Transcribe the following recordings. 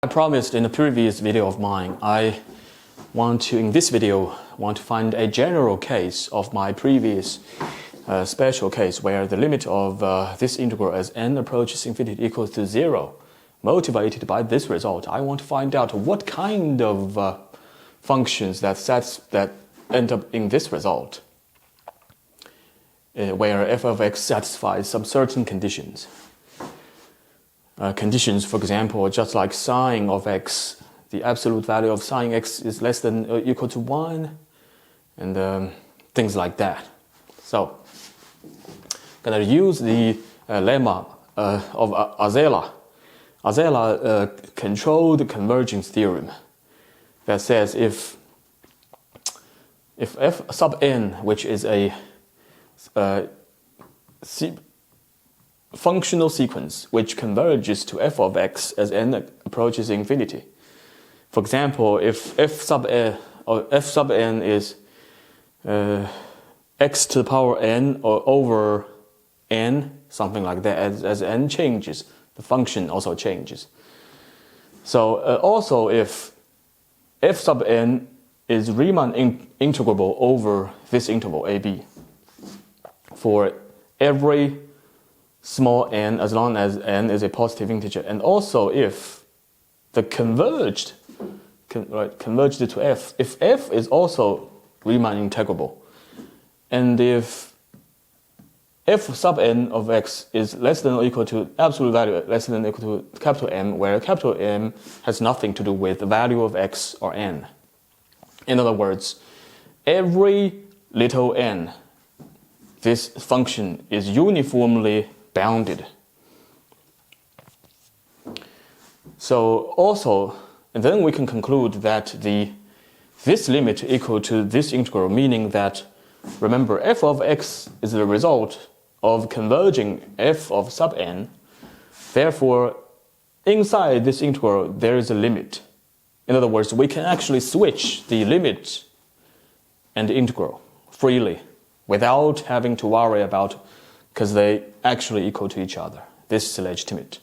I promised in the previous video of mine, in this video, want to find a general case of my previous special case where the limit of this integral as n approaches infinity equals to 0. Motivated by this result, I want to find out what kind of functions that end up in this result, where f of x satisfies some certain conditions. Conditions, for example, just like sine of x, the absolute value of sine x is less than or equal to 1, and things like that. So, I'm going to use the lemma of Arzela. Arzela controlled convergence theorem that says if f sub n, which is a functional sequence which converges to f of x as n approaches infinity. For example, if f sub n is x to the power n or over n, something like that, as n changes, the function also changes. So also if f sub n is Riemann integrable over this interval ab for every small n as long as n is a positive integer, and also if the converged to f, if f is also Riemann integrable, and if f sub n of x is less than or equal to absolute value less than or equal to capital M, where capital M has nothing to do with the value of x or n. In other words, every little n, this function is uniformly bounded. So also, and then we can conclude that this limit equal to this integral, meaning that, remember, f of x is the result of converging f of sub n. Therefore, inside this integral, there is a limit. In other words, we can actually switch the limit and the integral freely without having to worry about, because they actually equal to each other. This is legitimate.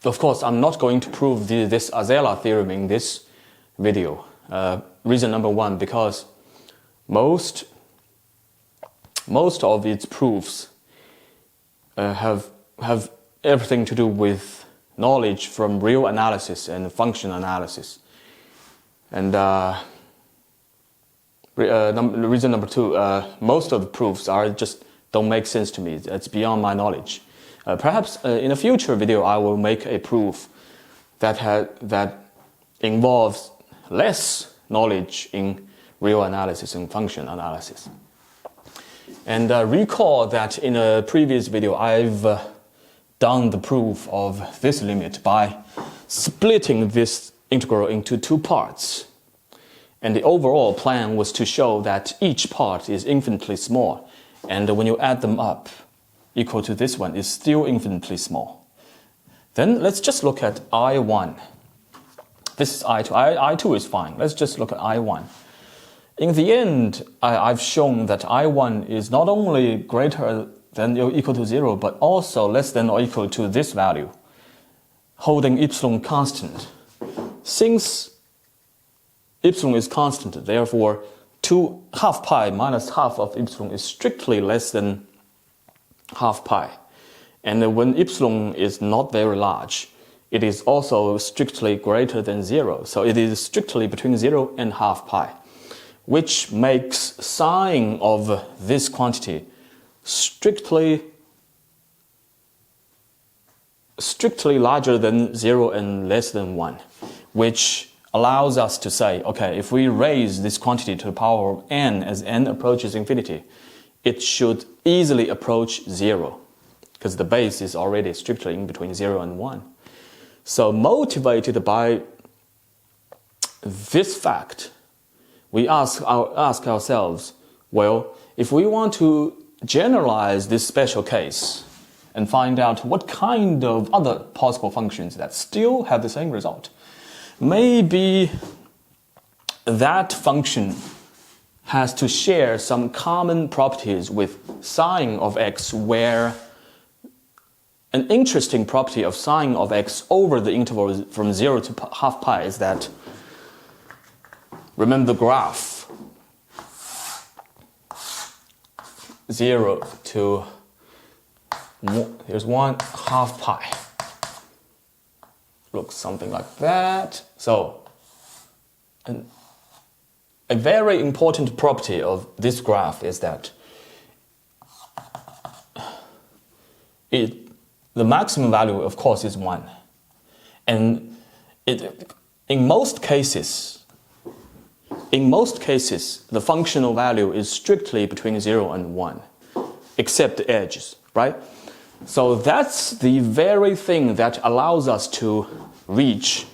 Of course, I'm not going to prove this Arzela theorem in this video. Reason number one, because most of its proofs have everything to do with knowledge from real analysis and function analysis. And reason number two, most of the proofs don't make sense to me. It's beyond my knowledge. Perhaps in a future video I will make a proof that involves less knowledge in real analysis and function analysis. And recall that in a previous video I've done the proof of this limit by splitting this integral into two parts. And the overall plan was to show that each part is infinitely small, and when you add them up, equal to this one is still infinitely small. Then let's just look at I1. This is I2. I2 is fine. Let's just look at I1. In the end, I've shown that I1 is not only greater than or equal to 0, but also less than or equal to this value, holding epsilon constant. Since epsilon is constant, therefore half pi minus half of epsilon is strictly less than half pi. And when epsilon is not very large, it is also strictly greater than 0. So it is strictly between 0 and half pi, which makes sine of this quantity strictly larger than 0 and less than 1, which allows us to say, okay, if we raise this quantity to the power of n as n approaches infinity, it should easily approach 0, because the base is already strictly in between 0 and 1. So motivated by this fact, we ask ourselves, well, if we want to generalize this special case and find out what kind of other possible functions that still have the same result, maybe that function has to share some common properties with sine of x, where an interesting property of sine of x over the interval from 0 to half pi is that, remember the graph, 0 to here's 1 half pi. Looks something like that. So, a very important property of this graph is that the maximum value, of course, is 1. And in most cases, the functional value is strictly between 0 and 1, except the edges, right? So that's the very thing that allows us to reach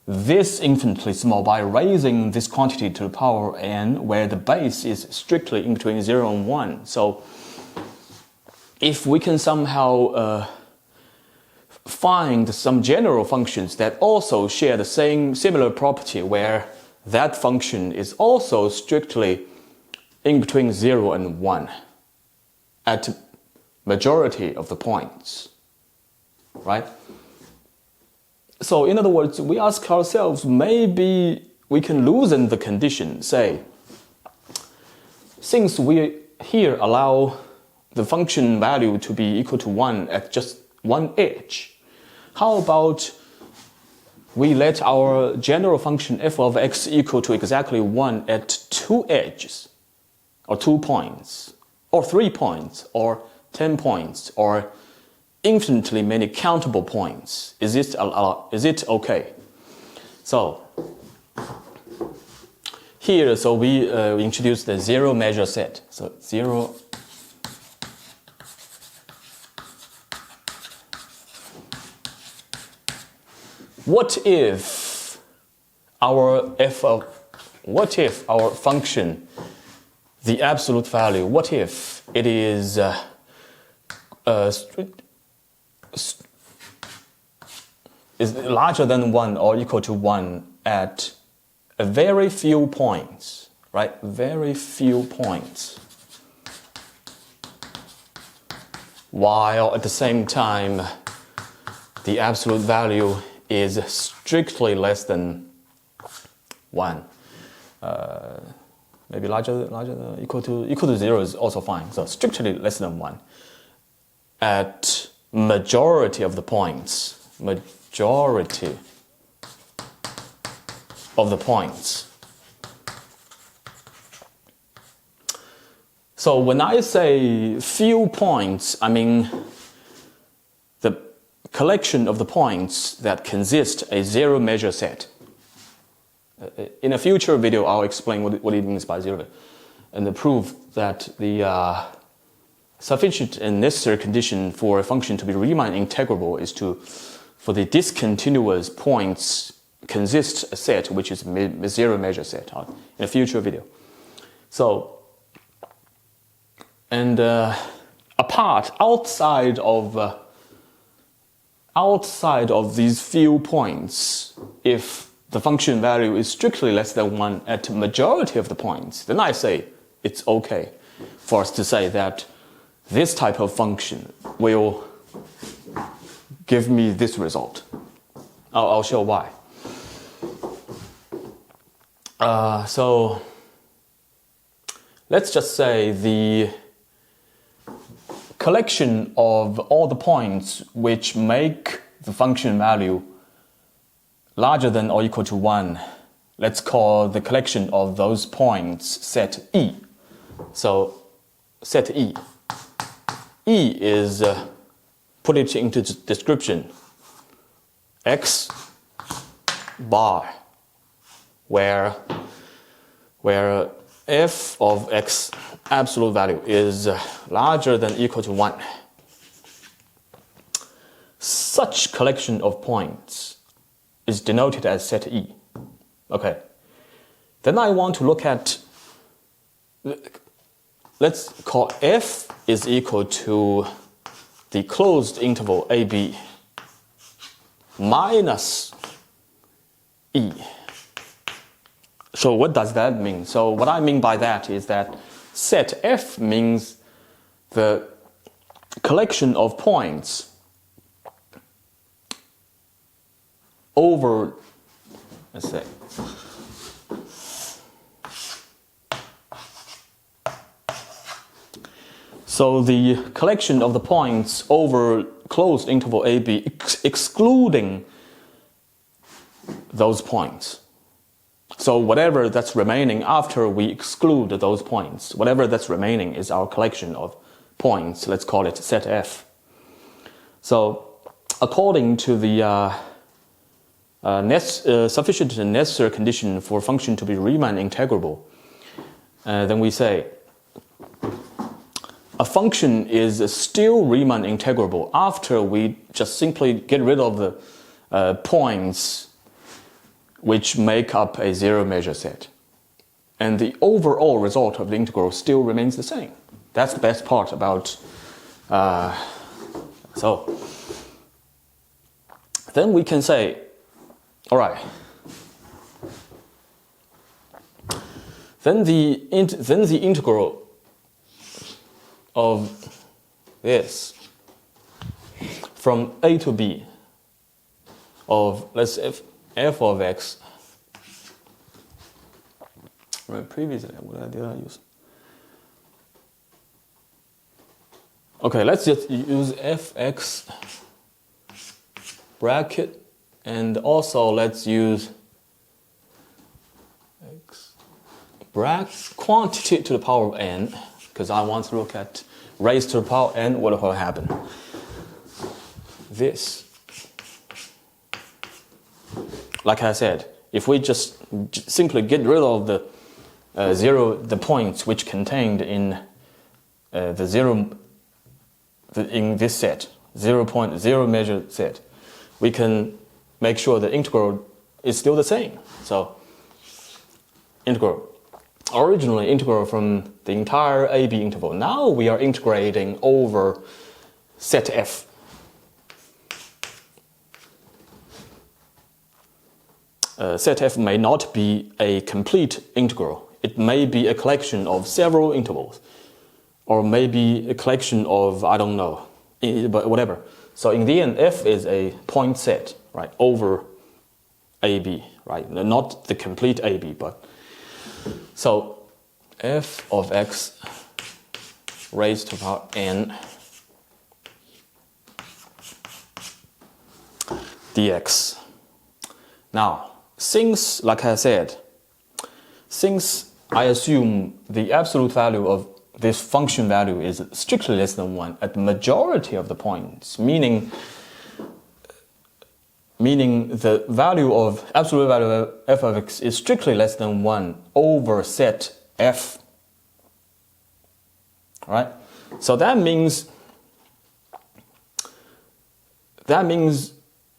this infinitely small by raising this quantity to the power n, where the base is strictly in between 0 and 1. So if we can somehow find some general functions that also share the similar property, where that function is also strictly in between 0 and 1 at majority of the points, right? So in other words, we ask ourselves, maybe we can loosen the condition, say, since we here allow the function value to be equal to 1 at just one edge, how about we let our general function f of x equal to exactly 1 at 2 edges, or 2 points, or 3 points, or 10 points, or infinitely many countable points? Is it okay? So here, we introduce the zero measure set. So 0. What if our function, the absolute value, what if it is is larger than 1 or equal to 1 at a very few points, right? Very few points. While at the same time, the absolute value is strictly less than 1. Maybe larger equal to 0 is also fine. So strictly less than 1 at majority of the points. Majority of the points. So when I say few points, I mean the collection of the points that consist a zero measure set. In a future video, I'll explain what it means by zero, and the proof that the sufficient and necessary condition for a function to be Riemann integrable is for the discontinuous points consist a set which is a zero measure set in a future video. So, and outside of these few points, if the function value is strictly less than 1 at majority of the points, then I say it's okay for us to say that this type of function will give me this result. I'll show why. So let's just say the collection of all the points which make the function value larger than or equal to 1, let's call the collection of those points set E. So set E. E is, put it into description, x bar, where f of x absolute value is larger than or equal to 1. Such collection of points is denoted as set E. Okay. Then I want to look at, let's call f is equal to the closed interval AB minus E. So what does that mean? So what I mean by that is that set F means the collection of points over, let's say, so the collection of the points over closed interval AB excluding those points. So whatever that's remaining after we exclude those points, whatever that's remaining is our collection of points. Let's call it set F. So according to the sufficient and necessary condition for function to be Riemann integrable, then we say a function is still Riemann integrable after we just simply get rid of the points which make up a zero measure set. And the overall result of the integral still remains the same. That's the best part about, so then we can say, all right, then the integral of this from a to b of, let's say, f of x, right, previously, what did I use? Okay, let's just use fx bracket, and also let's use x bracket quantity to the power of n, because I want to look at raised to the power n, what will happen. This. Like I said, if we just simply get rid of the points which contained in in this set, 0.0 measure set, we can make sure the integral is still the same. So originally integral from the entire AB interval. Now we are integrating over set F. Set F may not be a complete integral. It may be a collection of several intervals, or maybe a collection of, I don't know, but whatever. So in the end, F is a point set, right, over AB, right? Not the complete AB, but so f of x raised to the power n dx. Now, since, like I said, since I assume the absolute value of this function value is strictly less than 1 at the majority of the points, meaning the value of absolute value of f of x is strictly less than 1 over set f. Right? So that means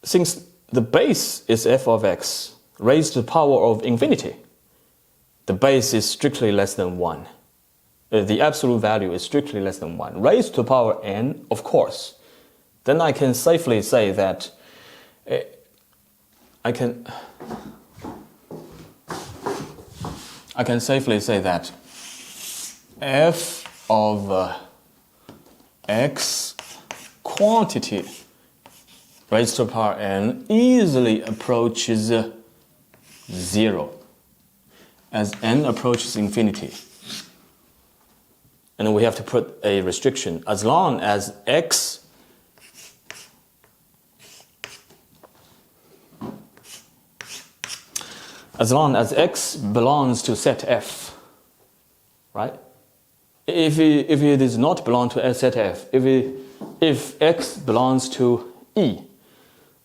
since the base is f of x raised to the power of infinity, the base is strictly less than 1. The absolute value is strictly less than 1. Raised to the power n, of course. Then I can safely say that I can safely say that f of x quantity raised to the power n easily approaches 0 as n approaches infinity. And we have to put a restriction. As long as x belongs to set f, right? If it does not belong to set f, if x belongs to E,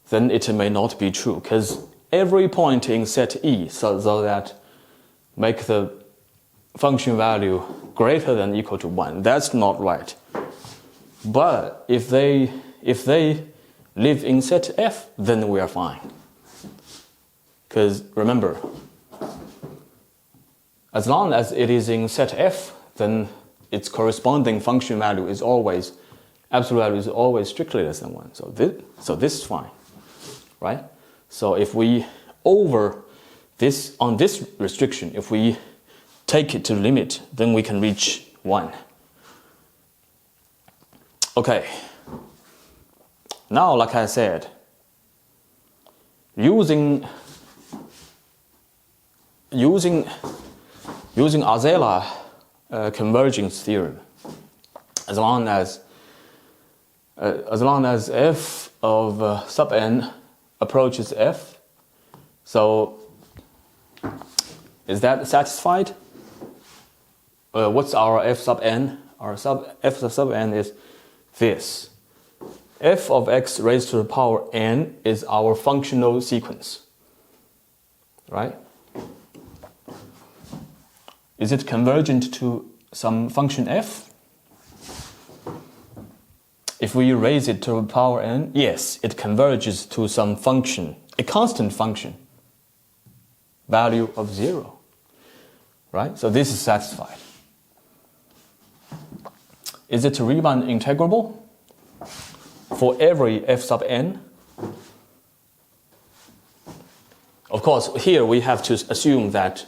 then it may not be true, because every point in set E, so that make the function value greater than or equal to 1. That's not right. But if they live in set F, then we are fine. Because remember, as long as it is in set F, then its corresponding function value is always, absolute value is always strictly less than 1. So this is fine, right? So if we over this, on this restriction, if we take it to the limit, then we can reach 1. Okay. Now, like I said, using Arzela convergence theorem, as long as f of sub n approaches f, so is that satisfied? What's our f sub n? Our f sub n is this. F of x raised to the power n is our functional sequence, right? Is it convergent to some function f? If we raise it to the power n, yes, it converges to some function, a constant function, value of 0, right? So this is satisfied. Is it Riemann integrable for every f sub n? Of course, here we have to assume that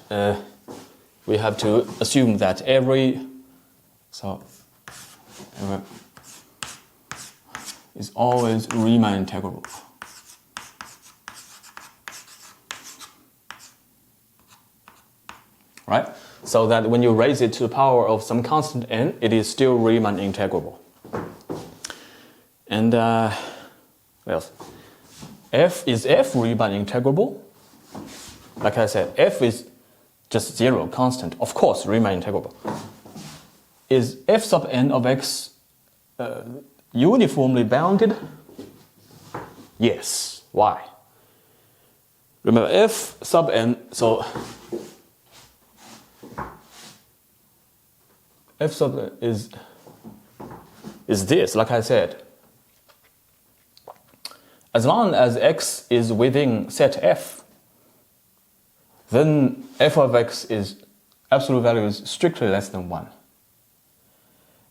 every is always Riemann integrable. Right? So that when you raise it to the power of some constant n, it is still Riemann integrable. And well, is f Riemann integrable? Like I said, f is just 0, constant. Of course, Riemann integrable. Is f sub n of x uniformly bounded? Yes. Why? Remember, f sub n, so f sub n is this, like I said. As long as x is within set f, then f of x is absolute value is strictly less than 1.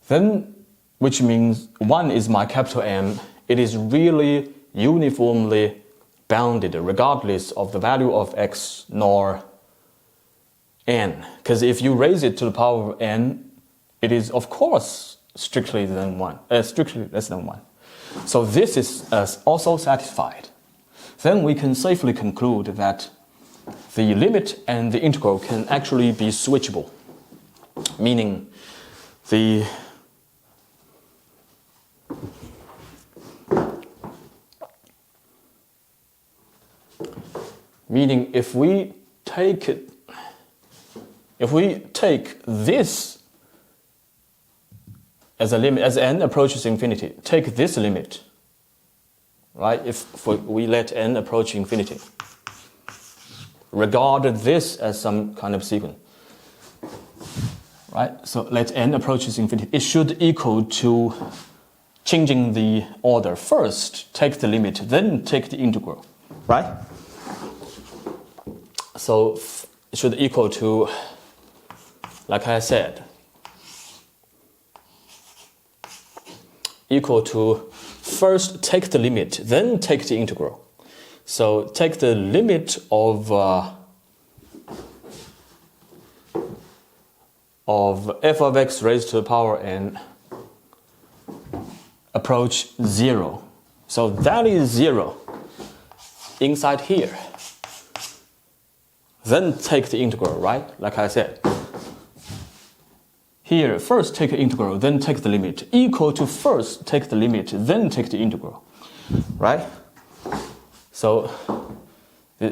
Then, which means 1 is my capital M, it is really uniformly bounded regardless of the value of x nor n. Because if you raise it to the power of n, it is of course strictly less than 1. So this is also satisfied. Then we can safely conclude that the limit and the integral can actually be switchable, meaning if we take this as a limit, as n approaches infinity, take this limit, right? If we let n approach infinity, regard this as some kind of sequence, right? So let n approaches infinity. It should equal to changing the order. First, take the limit, then take the integral, right? So it should equal to, like I said, equal to first take the limit, then take the integral. So take the limit of f of x raised to the power n approach 0. So that is 0 inside here. Then take the integral, right? Like I said. Here, first take the integral, then take the limit. Equal to first take the limit, then take the integral, right? So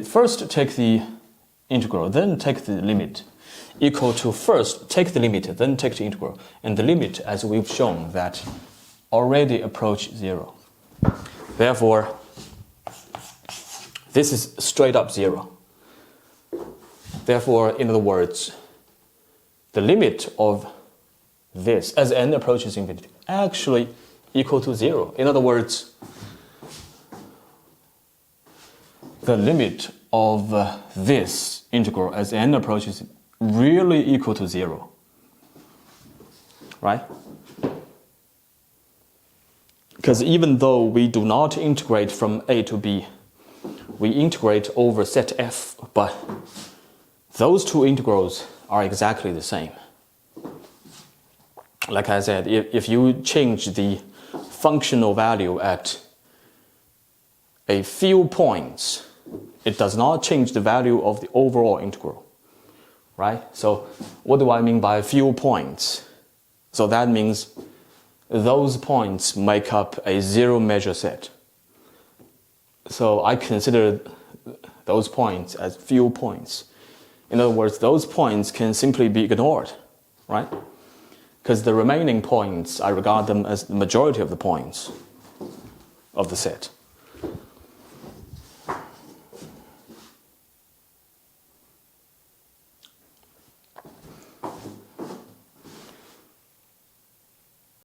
first take the integral, then take the limit. Equal to first take the limit, then take the integral. And the limit, as we've shown, that already approach 0. Therefore, this is straight up 0. Therefore, in other words, the limit of this, as n approaches infinity, actually equal to 0. In other words, the limit of this integral as n approaches really equal to 0. Right? Because even though we do not integrate from a to b, we integrate over set f, but those two integrals are exactly the same. Like I said, if you change the functional value at a few points, it does not change the value of the overall integral, right? So what do I mean by few points? So that means those points make up a zero measure set. So I consider those points as few points. In other words, those points can simply be ignored, right? Because the remaining points, I regard them as the majority of the points of the set.